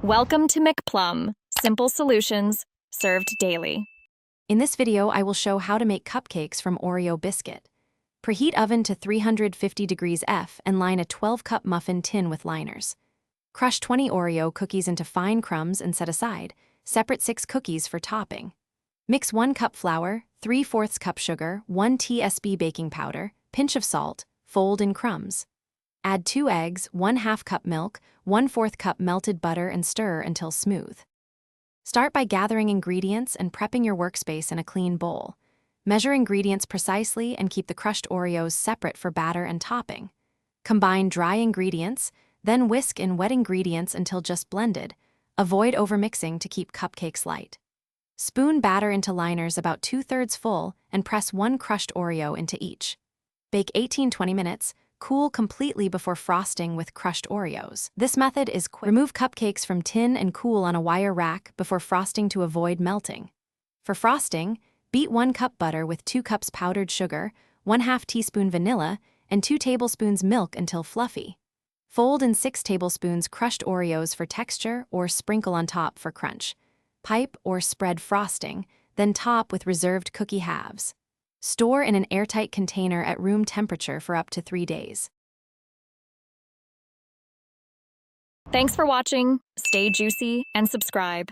Welcome to McPlum, simple solutions served daily. In this video, I will show how to make cupcakes from Oreo Biscuit. Preheat oven to 350 degrees F and line a 12-cup muffin tin with liners. Crush 20 Oreo cookies into fine crumbs and set aside. Separate 6 cookies for topping. Mix 1 cup flour, 3/4 cup sugar, 1 tsp baking powder, pinch of salt, fold in crumbs. Add 2 eggs, 1/2 cup milk, 1/4 cup melted butter and stir until smooth. Start by gathering ingredients and prepping your workspace in a clean bowl. Measure ingredients precisely and keep the crushed Oreos separate for batter and topping. Combine dry ingredients, then whisk in wet ingredients until just blended. Avoid overmixing to keep cupcakes light. Spoon batter into liners about 2/3 full and press 1 crushed Oreo into each. Bake 18-20 minutes. Cool completely before frosting with crushed Oreos. This method is quick. Remove cupcakes from tin and cool on a wire rack before frosting to avoid melting. For frosting, beat 1 cup butter with 2 cups powdered sugar, 1/2 teaspoon vanilla, and 2 tablespoons milk until fluffy. Fold in 6 tablespoons crushed Oreos for texture or sprinkle on top for crunch. Pipe or spread frosting, then top with reserved cookie halves. Store in an airtight container at room temperature for up to 3 days. Thanks for watching. Stay juicy and subscribe.